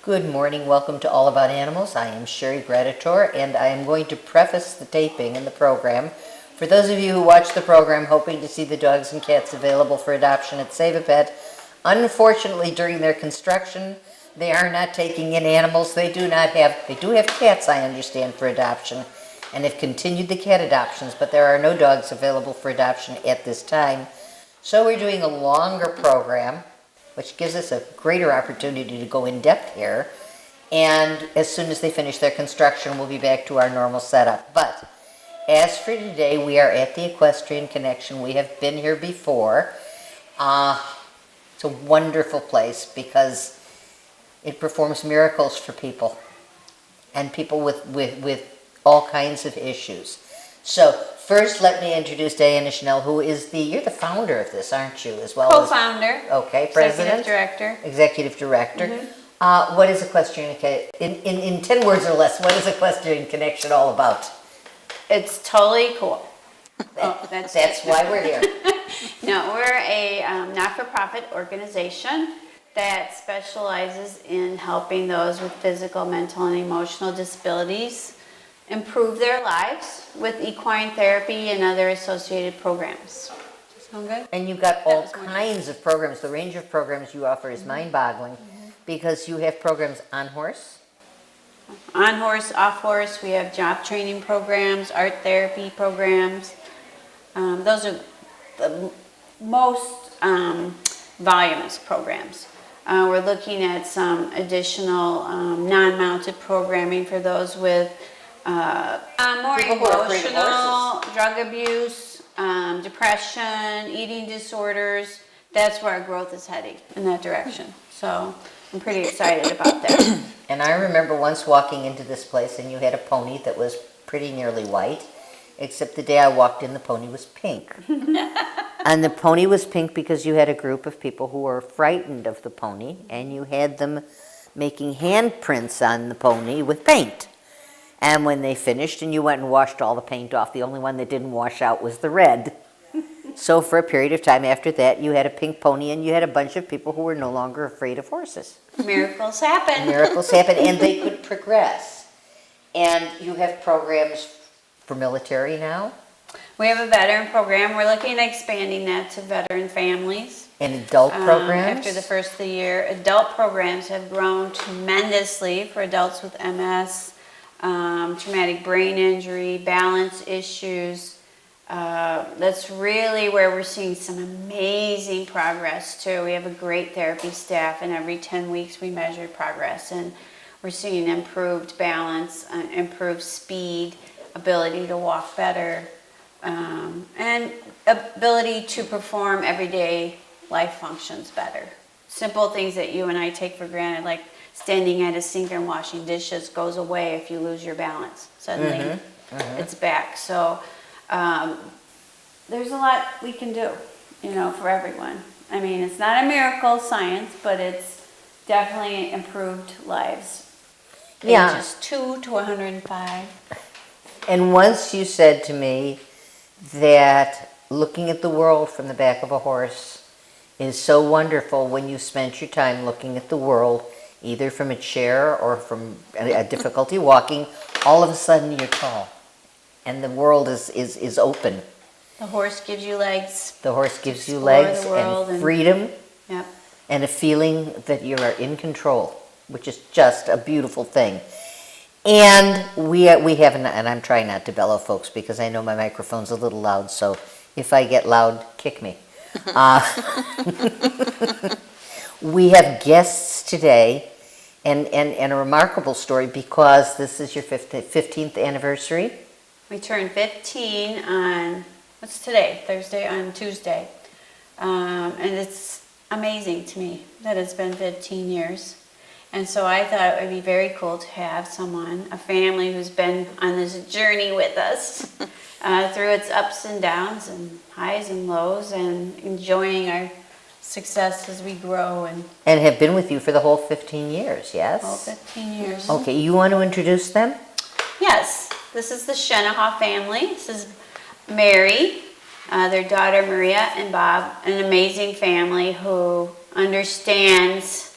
Good morning. Welcome to All About Animals. I am Sherry Graditor, and I am going to preface the taping in the program. For those of you who watch the program hoping to see the dogs and cats available for adoption at Save a Pet, unfortunately during their construction, they are not taking in animals. They do have cats, I understand, for adoption, and have continued the cat adoptions, but there are no dogs available for adoption at this time. So we're doing a longer program, which gives us a greater opportunity to go in depth here. And as soon as they finish their construction, we'll be back to our normal setup. But as for today, we are at the Equestrian Connection. We have been here before. It's a wonderful place because it performs miracles for people and people with all kinds of issues. So first, let me introduce Diana Schnell, who is you're the founder of this, aren't you, as well Co-founder. Okay, president. Executive director. Executive director. Mm-hmm. What is Equestrian in 10 words or less, what is Equestrian Connection all about? It's totally cool. That's why we're here. No, we're a not-for-profit organization that specializes in helping those with physical, mental, and emotional disabilities improve their lives with equine therapy and other associated programs. Sound good? And you've got all kinds of programs. The range of programs you offer is mind-boggling because you have programs on horse. On horse, off horse, we have job training programs, art therapy programs. Those are the most voluminous programs. We're looking at some additional non-mounted programming for those with more emotional, drug abuse, depression, eating disorders. That's where our growth is heading, in that direction. So I'm pretty excited about that. And I remember once walking into this place and you had a pony that was pretty nearly white, except the day I walked in, the pony was pink. And the pony was pink because you had a group of people who were frightened of the pony, and you had them making handprints on the pony with paint. And when they finished and you went and washed all the paint off, the only one that didn't wash out was the red. So for a period of time after that, you had a pink pony and you had a bunch of people who were no longer afraid of horses. Miracles happen. Miracles happen, and they could progress. And you have programs for military now? We have a veteran program. We're looking at expanding that to veteran families. And adult programs? After the first of the year, adult programs have grown tremendously for adults with MS, traumatic brain injury, balance issues. That's really where we're seeing some amazing progress too. We have a great therapy staff, and every 10 weeks we measure progress, and we're seeing improved balance, improved speed, ability to walk better, and ability to perform everyday life functions better. Simple things that you and I take for granted, like standing at a sink and washing dishes, goes away if you lose your balance. Suddenly it's back. So there's a lot we can do, for everyone. I mean, it's not a miracle science, but it's definitely improved lives. Yeah. Ages 2 to 105. And once you said to me that looking at the world from the back of a horse is so wonderful when you spent your time looking at the world either from a chair or from a difficulty walking, all of a sudden you're tall and the world is open. The horse gives you legs. The horse gives you legs and freedom, yep, and a feeling that you are in control, which is just a beautiful thing. And we have, and I'm trying not to bellow, folks, because I know my microphone's a little loud, so if I get loud, kick me. We have guests today, and a remarkable story because this is your 15th anniversary. We turned 15 on, what's today? Thursday, on Tuesday. And it's amazing to me that it's been 15 years. And so I thought it would be very cool to have someone, a family who's been on this journey with us through its ups and downs and highs and lows, and enjoying our success as we grow. And have been with you for the whole 15 years, yes? Whole 15 years. Okay, you want to introduce them? Yes, this is the Sejnoha family. This is Mary, their daughter Maria and Bob, an amazing family who understands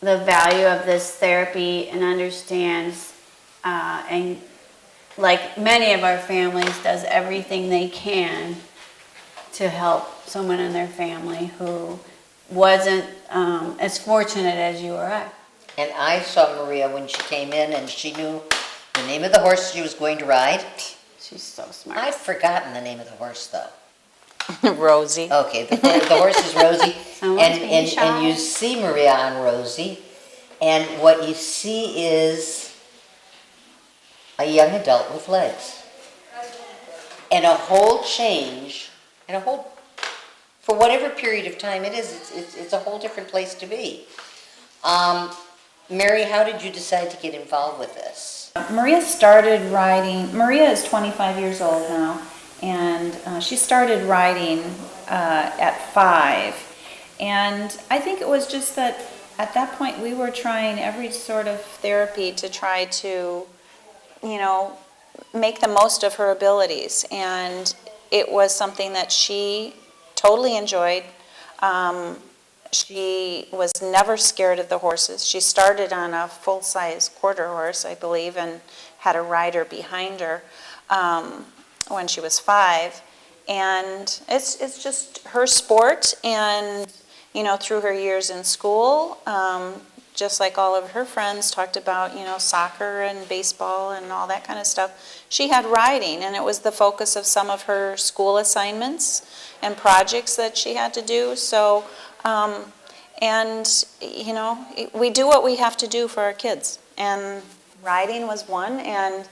the value of this therapy and understands, and like many of our families, does everything they can to help someone in their family who wasn't as fortunate as you or I. And I saw Maria when she came in and she knew the name of the horse she was going to ride. She's so smart. I've forgotten the name of the horse though. Rosie. Okay, the horse is Rosie. Someone's being shy. And you see Maria on Rosie, and what you see is a young adult with legs. And a whole change, and a whole, for whatever period of time it is, it's a whole different place to be. Mary, how did you decide to get involved with this? Maria started riding. Maria is 25 years old now, and she started riding at 5. And I think it was just that at that point we were trying every sort of therapy to try to, make the most of her abilities. And it was something that she totally enjoyed. She was never scared of the horses. She started on a full-size quarter horse, I believe, and had a rider behind her when she was 5. And it's just her sport, and through her years in school, just like all of her friends talked about, soccer and baseball and all that kind of stuff, she had riding, and it was the focus of some of her school assignments and projects that she had to do. So, we do what we have to do for our kids, and riding was one. And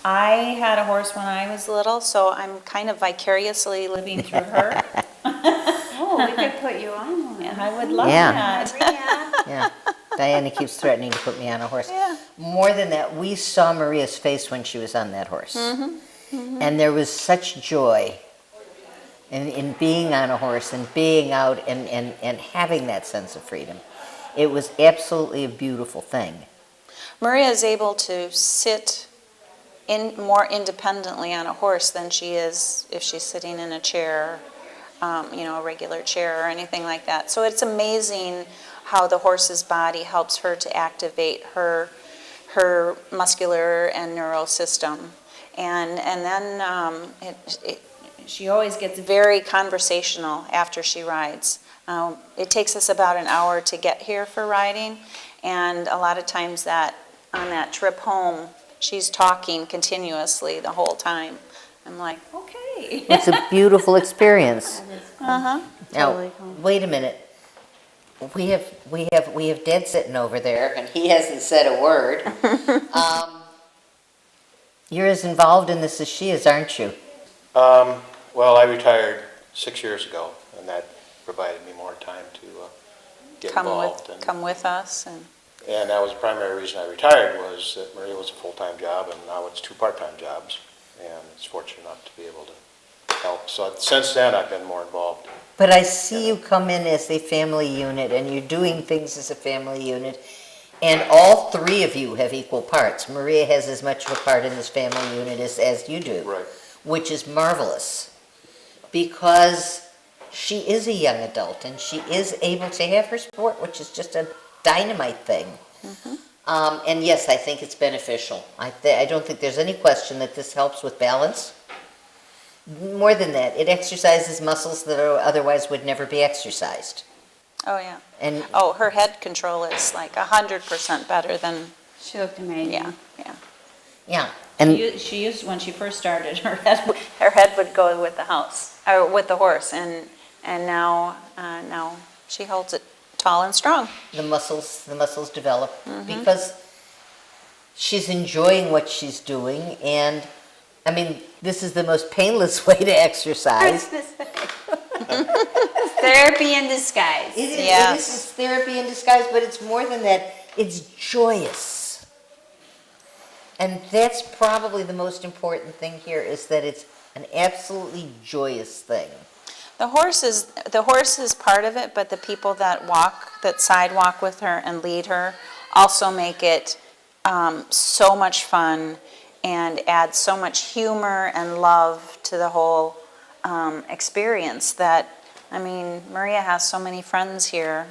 I had a horse when I was little, so I'm kind of vicariously living through her. Oh, we could put you on one. And I would love Yeah. that. Yeah, Diana keeps threatening to put me on a horse. Yeah. More than that, we saw Maria's face when she was on that horse. And there was such joy in being on a horse and being out and having that sense of freedom. It was absolutely a beautiful thing. Maria is able to sit more independently on a horse than she is if she's sitting in a chair, a regular chair or anything like that. So it's amazing how the horse's body helps her to activate her muscular and neural system. And then she always gets very conversational after she rides. It takes us about an hour to get here for riding, and a lot of times on that trip home, she's talking continuously the whole time. I'm like, okay. It's a beautiful experience. Uh-huh. Now, Totally cool. wait a minute. We have Dad sitting over there, and he hasn't said a word. You're as involved in this as she is, aren't you? Well, I retired 6 years ago, and that provided me more time to get involved. Come with us. And that was the primary reason I retired, was that Maria was a full-time job, and now it's 2 part-time jobs, and it's fortunate enough to be able to help. So since then, I've been more involved. But I see you come in as a family unit, and you're doing things as a family unit, and all 3 of you have equal parts. Maria has as much of a part in this family unit as you do, Right. which is marvelous, because she is a young adult, and she is able to have her sport, which is just a dynamite thing. And yes, I think it's beneficial. I don't think there's any question that this helps with balance. More than that, it exercises muscles that otherwise would never be exercised. Oh, yeah. And Her head control is like 100% better than, She looked amazing. yeah. yeah, and She used, when she first started, her head would go with the house, or with the horse, and now she holds it tall and strong. the muscles develop because she's enjoying what she's doing. And I mean, this is the most painless way to exercise. Therapy in disguise. It is, Yes. it's therapy in disguise, but it's more than that. It's joyous. And that's probably the most important thing here, is that it's an absolutely joyous thing. The horse is part of it, but the people that sidewalk with her and lead her also make it so much fun and add so much humor and love to the whole experience that, I mean, Maria has so many friends here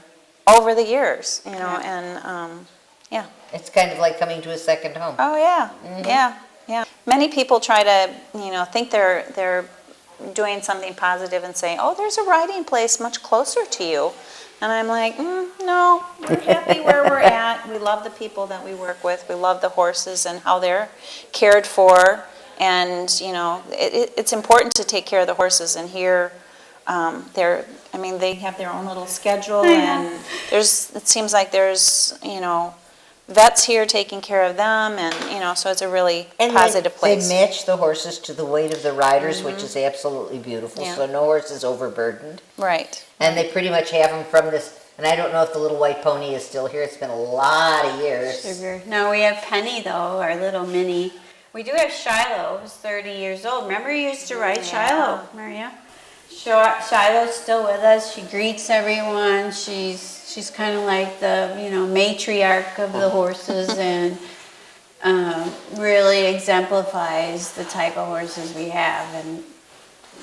over the years, you know, Yeah. and, yeah. It's kind of like coming to a second home. Oh, yeah, yeah, yeah. Many people try to, you know, think they're doing something positive and saying, oh, there's a riding place much closer to you. And I'm like, no, we're happy where we're at. We love the people that we work with. We love the horses and how they're cared for. And, you know, it's important to take care of the horses. And here, they have their own little schedule. And it seems like there's, you know, vets here taking care of them. And, you know, so it's a really positive place. They match the horses to the weight of the riders, which is absolutely beautiful. Yeah. So no horse is overburdened. Right. And they pretty much have them from this, and I don't know if the little white pony is still here. It's been a lot of years. Sugar. No, we have Penny though, our little mini. We do have Shiloh, who's 30 years old. Remember you used to ride Shiloh, Maria? Shiloh's still with us. She greets everyone. She's kind of like the, you know, matriarch of the horses and really exemplifies the type of horses we have. And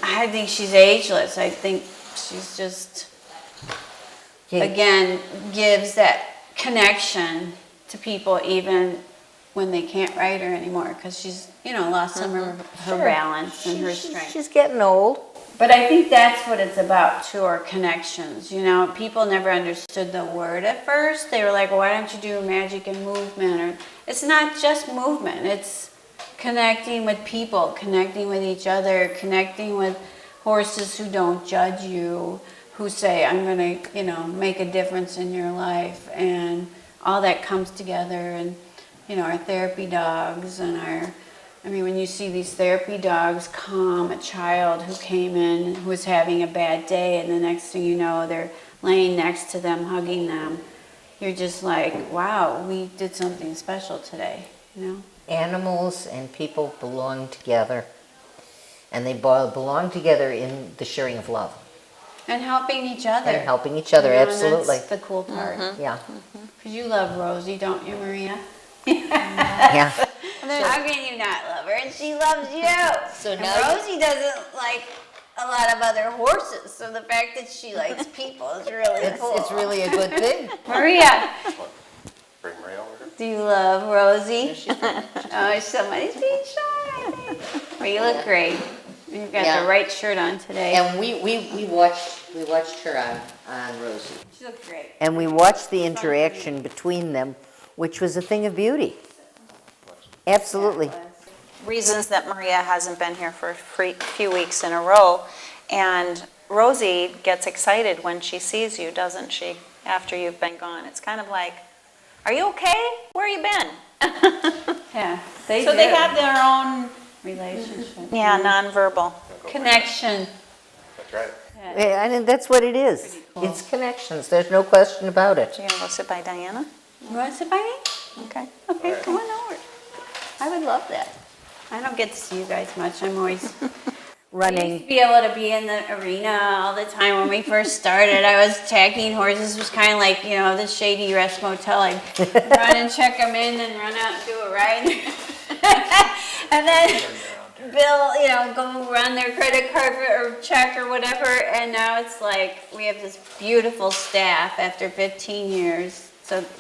I think she's ageless. I think she's just, again, gives that connection to people even when they can't ride her anymore because she's, you know, lost some of her balance and her strength. She's getting old. But I think that's what it's about too, our connections. You know, people never understood the word at first. They were like, why don't you do magic and movement? Or it's not just movement. It's connecting with people, connecting with each other, connecting with horses who don't judge you, who say, I'm going to, you know, make a difference in your life. And all that comes together. And, you know, our therapy dogs and when you see these therapy dogs calm a child who came in who was having a bad day, and the next thing you know, they're laying next to them, hugging them. You're just like, wow, we did something special today, you know? Animals and people belong together. And they belong together in the sharing of love. And helping each other. And helping each other, You know, and absolutely. that's the cool part. Yeah. Because you love Rosie, don't you, Maria? Yeah. How can you not love her? And she loves you. So And now Rosie doesn't like a lot of other horses, so the fact that she likes people is really cool. It's really a good thing. Maria, Bring Maria over here. do you love Rosie? Oh, somebody's being shy. Well, you look great. You've got Yeah. the right shirt on today. And we watched her on Rosie. She looks great. And we watched the interaction between them, which was a thing of beauty. Absolutely. Reasons that Maria hasn't been here for a few weeks in a row. And Rosie gets excited when she sees you, doesn't she, after you've been gone? It's kind of like, are you okay? Where you been? Yeah, They have their own, relationship. nonverbal. Connection. That's right. Yeah, and that's what it is. It's connections. There's no question about it. You're going to go sit by Diana? You want to sit by me? Okay. Okay, come on over. I would love that. I don't get to see you guys much. I'm always I used Running. to be able to be in the arena all the time when we first started. I was tagging horses. It was kind of like, you know, the Shady Rest Motel. I'd run and check them in and run out and do a ride. And then Bill, you know, go run their credit card or check or whatever. And now it's like we have this beautiful staff after 15 years.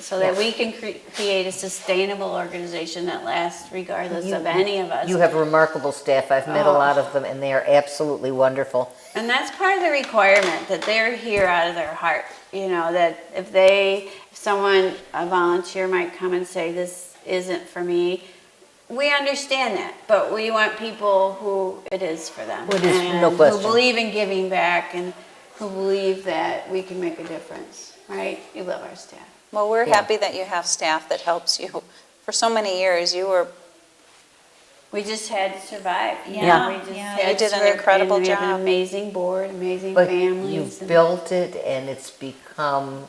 So that we can create a sustainable organization that lasts regardless of any of us. You have remarkable staff. I've met a lot of them, and they are absolutely wonderful. And that's part of the requirement, that they're here out of their heart. You know, that if a volunteer might come and say, this isn't for me, we understand that, but we want people who it is for them. It is, and no question. who believe in giving back and who believe that we can make a difference, right? You love our staff. Well, we're Yeah. happy that you have staff that helps you. For so many years, you were, We just had to survive. Yeah. We just Yeah, had you did to an survive, incredible and we have job. an amazing board, amazing But families. you've and- built it, and it's become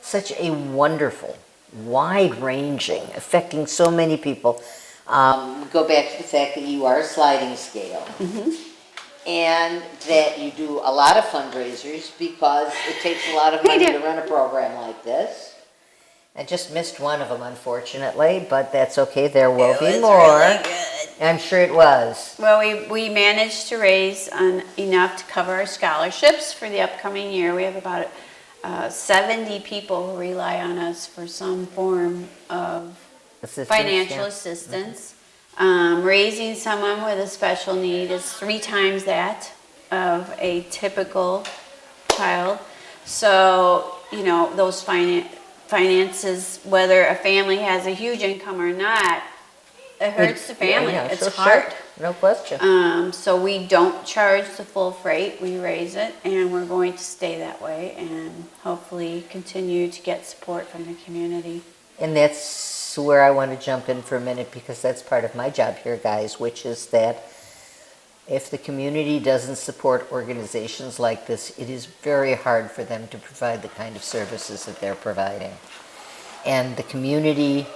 such a wonderful, wide-ranging, affecting so many people. Go back to the fact that you are a sliding scale. And that you do a lot of fundraisers because it takes a lot of money to run a program like this. I just missed one of them, unfortunately, but that's okay. There will It be was more. really good. I'm sure it was. Well, we managed to raise enough to cover our scholarships for the upcoming year. We have about 70 people who rely on us for some form of Assistance, financial yeah. assistance. Raising someone with a special need is 3 times that of a typical child. So, you know, those finances, whether a family has a huge income or not, it hurts the family. Yeah, It's sure, hard. sure. No question. So we don't charge the full freight, we raise it, and we're going to stay that way and hopefully continue to get support from the community. And that's where I want to jump in for a minute, because that's part of my job here, guys, which is that if the community doesn't support organizations like this, it is very hard for them to provide the kind of services that they're providing. And the community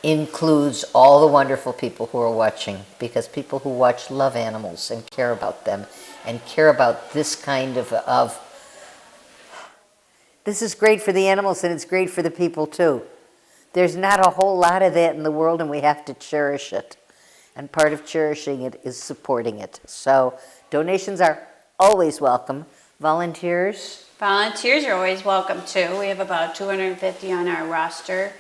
includes all the wonderful people who are watching, because people who watch love animals and care about them and care about this kind of this is great for the animals and it's great for the people too. There's not a whole lot of that in the world, and we have to cherish it. And part of cherishing it is supporting it. So donations are always welcome. Volunteers? Volunteers are always welcome too. We have about 250 on our roster.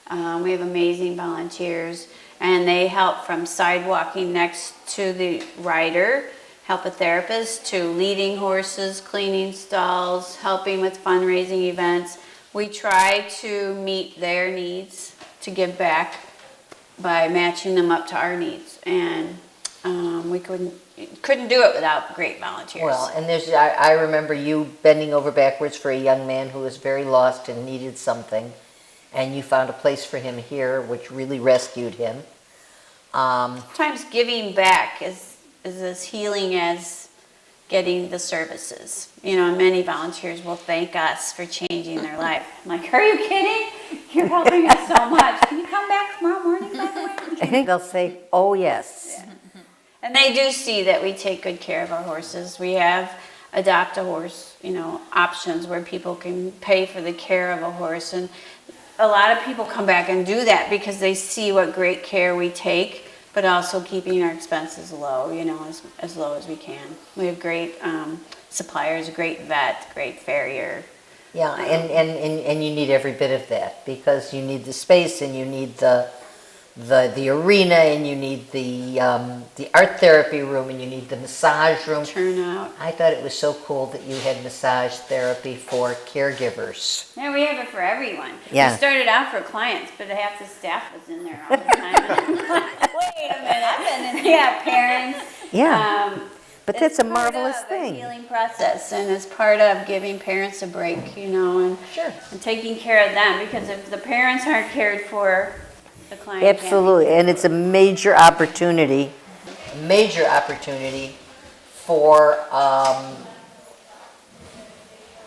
We have amazing volunteers, and they help from sidewalking next to the rider, help a therapist, to leading horses, cleaning stalls, helping with fundraising events. We try to meet their needs to give back by matching them up to our needs, and we couldn't do it without great volunteers. Well, and I remember you bending over backwards for a young man who was very lost and needed something, and you found a place for him here, which really rescued him. Sometimes giving back is as healing as getting the services. You know, many volunteers will thank us for changing their life. I'm like, are you kidding? You're helping us so much. Can you come back tomorrow morning, by the way? I think they'll say, oh yes. Yeah. And they do see that we take good care of our horses. We have adopt a horse, you know, options where people can pay for the care of a horse. And a lot of people come back and do that because they see what great care we take, but also keeping our expenses low, you know, as low as we can. We have great suppliers, a great vet, great farrier. Yeah, and you need every bit of that, because you need the space, and you need the arena, and you need the art therapy room, and you need the massage room. Turnout. I thought it was so cool that you had massage therapy for caregivers. Yeah, we have it for everyone. Yeah. We started out for clients, but half the staff was in there all the time. Wait a minute. Yeah, parents. Yeah, but that's It's a marvelous part of a thing. healing process, and it's part of giving parents a break, you know, and, Sure. and taking care of them, because if the parents aren't cared for, the client can't be Absolutely, cared and it's a major opportunity for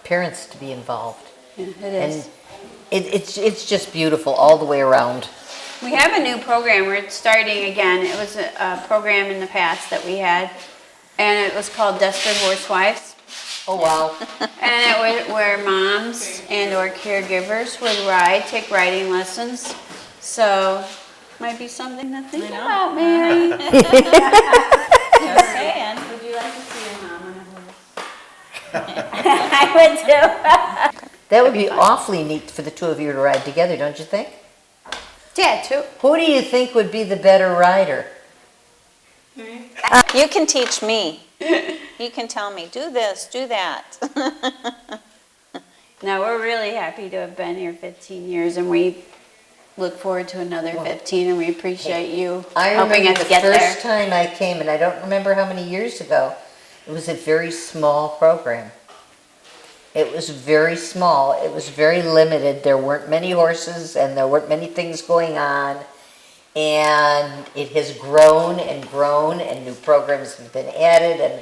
parents to be involved. for. Yeah, it is. And it's just beautiful all the way around. We have a new program. We're starting again. It was a program in the past that we had, and it was called Desperate Horsewives. Oh, wow. And it was where moms and or caregivers would take riding lessons. So, might be something to think about, Mary. Just saying. Would you like to see your mom on a horse? I would too. That would be awfully neat for the two of you to ride together, don't you think? Yeah, too. Who do you think would be the better rider? You can teach me. You can tell me, do this, do that. No, we're really happy to have been here 15 years, and we look forward to another 15, and we appreciate you I helping remember us the get there. first time I came, and I don't remember how many years ago, it was a very small program. It was very small. It was very limited. There weren't many horses, and there weren't many things going on. And it has grown and grown, and new programs have been added.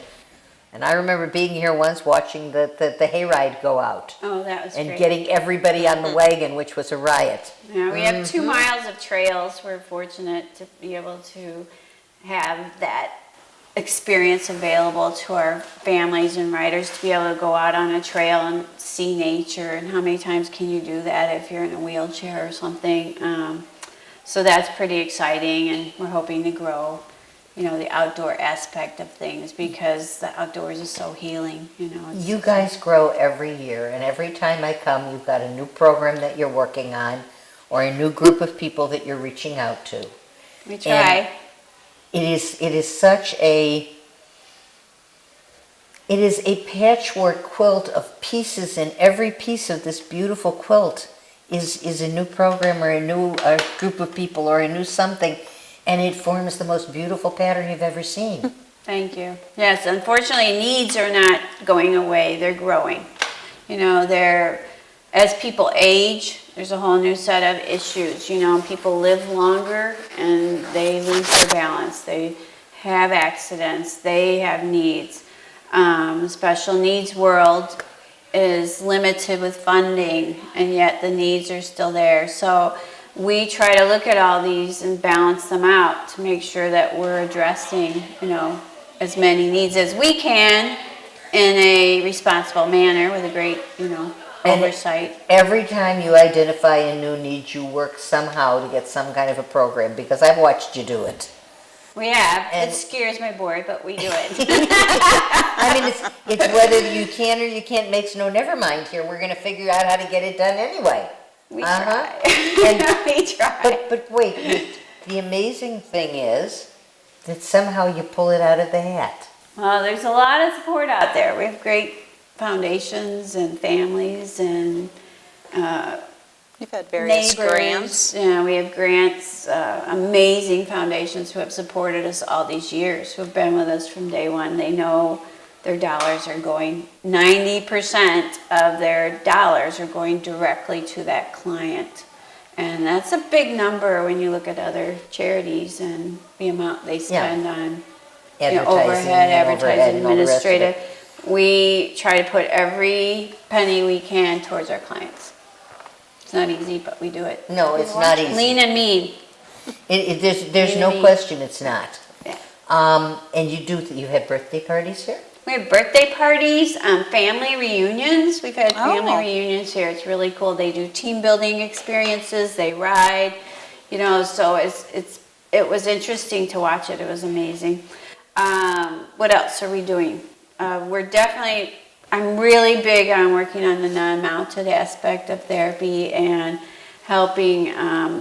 And I remember being here once watching the hayride go out. Oh, that was And great. getting everybody on the wagon, which was a riot. Yeah, we have 2 miles of trails. We're fortunate to be able to have that experience available to our families and riders, to be able to go out on a trail and see nature. And how many times can you do that if you're in a wheelchair or something? So that's pretty exciting, and we're hoping to grow the outdoor aspect of things, because the outdoors is so healing, it's- You guys grow every year, and every time I come, you've got a new program that you're working on, or a new group of people that you're reaching out to. we try. It is a patchwork quilt of pieces, and every piece of this beautiful quilt is a new program or a new group of people or a new something, and it forms the most beautiful pattern you've ever seen. Thank you. Yes, unfortunately, needs are not going away, they're growing. As people age, there's a whole new set of issues, people live longer and they lose their balance. They have accidents, they have needs. Special needs world is limited with funding, and yet the needs are still there. So we try to look at all these and balance them out to make sure that we're addressing, as many needs as we can in a responsible manner with a great, And oversight. every time you identify a new need, you work somehow to get some kind of a program, because I've watched you do it. We have. And- It scares my board, but we do it. I mean, it's whether you can or you can't makes no never mind here. We're going to figure out how to get it done anyway. We Uh-huh. try. And- We try. But wait, the amazing thing is that somehow you pull it out of the hat. Well, there's a lot of support out there. We have great foundations and families and You've had various neighbors. grants. Yeah, we have grants, amazing foundations who have supported us all these years, who have been with us from day one. They know their dollars are going, 90% of their dollars are going directly to that client. And that's a big number when you look at other charities and the amount they spend on overhead, advertising, and all the rest of it. administrative. We try to put every penny we can towards our clients. It's not easy, but we do it. No, it's not easy. Lean and mean. There's no Maybe. question it's not. Yeah. And you have birthday parties here? We have birthday parties, family reunions. We've had family Oh. reunions here. It's really cool. They do team building experiences. They ride, so it was interesting to watch it. It was amazing. What else are we doing? I'm really big on working on the non-mounted aspect of therapy and helping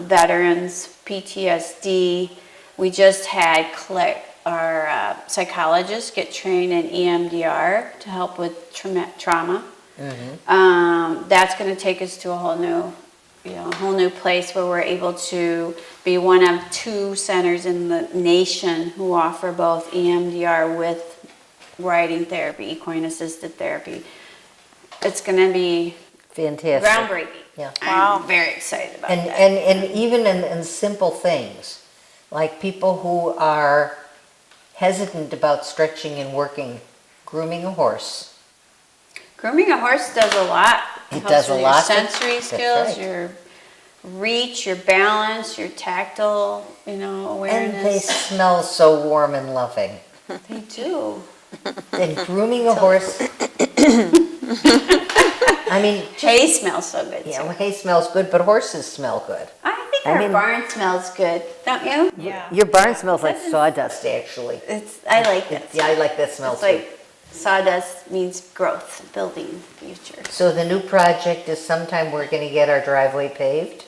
veterans, PTSD. We just had our psychologists get trained in EMDR to help with trauma. That's going to take us to a whole new place where we're able to be one of 2 centers in the nation who offer both EMDR with riding therapy, equine assisted therapy. It's going to be Fantastic. groundbreaking. Yeah. Wow. I'm very excited about And, that. and even in simple things, like people who are hesitant about stretching and working, grooming a horse. Grooming a horse does a lot. It Helps does a with lot. Your sensory That's skills, right. your reach, your balance, your tactile, awareness. And they smell so warm and loving. They do. And grooming a horse, I mean, Hay smells so good yeah, too. well, hay smells good, but horses smell good. I think I our mean- barn smells good, don't you? Yeah. Your barn smells like Doesn't- sawdust, actually. I like that. Yeah, I like that smell It's too. like sawdust means growth, building, future. So the new project is sometime we're gonna get our driveway paved?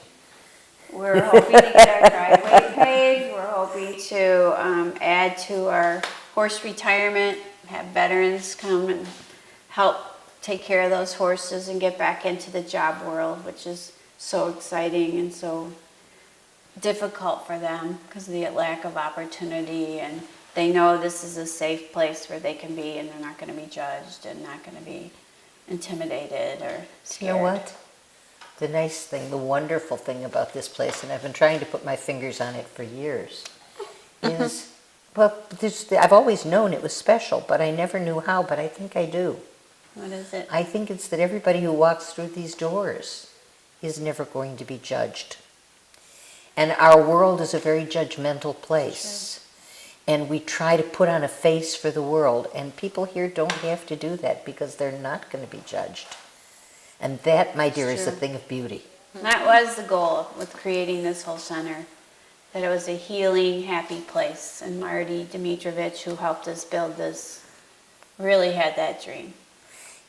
We're hoping to get our driveway paved. We're hoping to add to our horse retirement, have veterans come and help take care of those horses and get back into the job world, which is so exciting and so difficult for them because of the lack of opportunity, and they know this is a safe place where they can be and they're not going to be judged and not going to be intimidated or You scared. know what? The nice thing, the wonderful thing about this place, and I've been trying to put my fingers on it for years, is, well, I've always known it was special, but I never knew how, but I think I do. What is it? I think it's that everybody who walks through these doors is never going to be judged. And our world is a very judgmental place. And we try to put on a face for the world, and people here don't have to do that because they're not going to be judged. And that, my dear, is the true. thing of beauty. That was the goal with creating this whole center, that it was a healing, happy place. And Marty Dimitrovich, who helped us build this, really had that dream.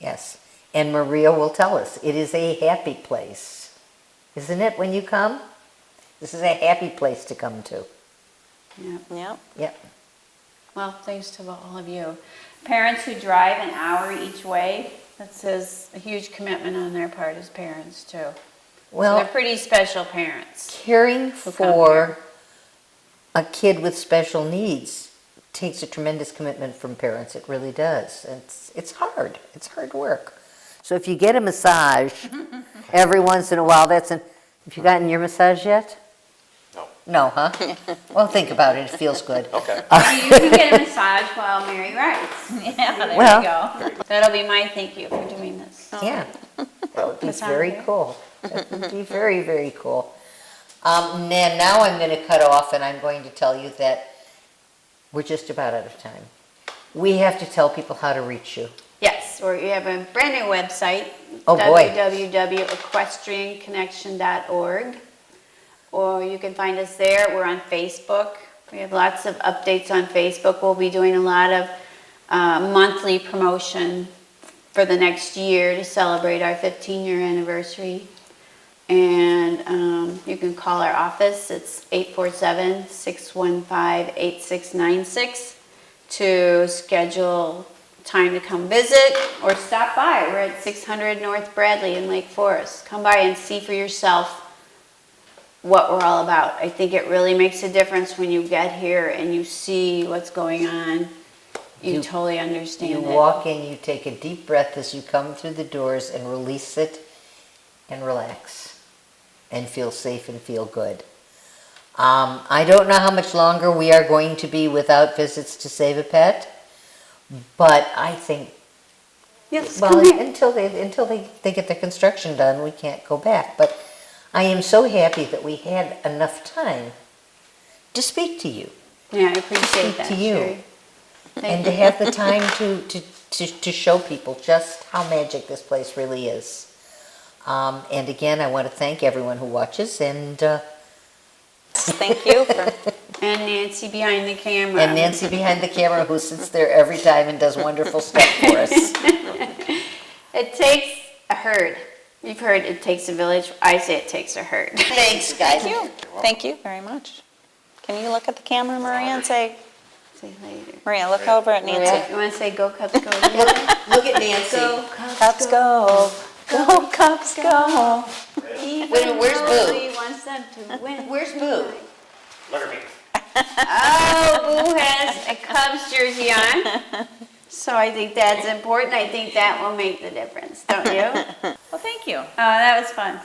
Yes. And Maria will tell us, it is a happy place. Isn't it when you come? This is a happy place to come to. Yep. Yep. Yep. Well, thanks to all of you. Parents who drive an hour each way, that says a huge commitment on their part as parents too. So Well, they're pretty special parents. caring come for a kid with special needs takes a tremendous commitment from parents. It really does. It's hard. It's hard work. So if you get a massage every once in a while, have you gotten your massage yet? No. No, huh? Well, think about it. It feels good. Okay. You can get a massage while Mary writes. Yeah, there Well- you go. That'll be my thank you for doing this. Yeah, that would be Massage. very cool. That would be very, very cool. Now I'm going to cut off and I'm going to tell you that we're just about out of time. We have to tell people how to reach you. Yes, or you have a brand new website, Oh, boy. www.equestrianconnection.org. Or you can find us there. We're on Facebook. We have lots of updates on Facebook. We'll be doing a lot of monthly promotion for the next year to celebrate our 15-year anniversary. And you can call our office. It's 847-615-8696 to schedule time to come visit or stop by. We're at 600 North Bradley in Lake Forest. Come by and see for yourself what we're all about. I think it really makes a difference when you get here and you see what's going on. You totally understand You it. walk in, you take a deep breath as you come through the doors and release it and relax and feel safe and feel good. I don't know how much longer we are going to be without visits to Save a Pet, but I think, Yes, well, come here. until they get their construction done, we can't go back. But I am so happy that we had enough time to speak to you. Yeah, I appreciate Speak that, to you. Sherry. And to have the time to show people just how magic this place really is. And again, I want to thank everyone who watches and Thank you for, And Nancy behind the camera. Nancy behind the camera who sits there every time and does wonderful stuff for us. It takes a herd. You've heard it takes a village. I say it takes a herd. Thanks, guys. thank you. Thank you very much. Can you look at the camera, Maria, and say, See you later. Maria, look over at Nancy. You want to say go Cubs go? Look at Nancy. Go Cubs Cubs go. Go, Cubs, go. Even Wait a minute, where's though Boo? he wants them to win. Where's Boo? Look at me. Oh, Boo has a Cubs jersey on. So I think that's important. I think that will make the difference, don't you? Well, thank you. Oh, that was fun.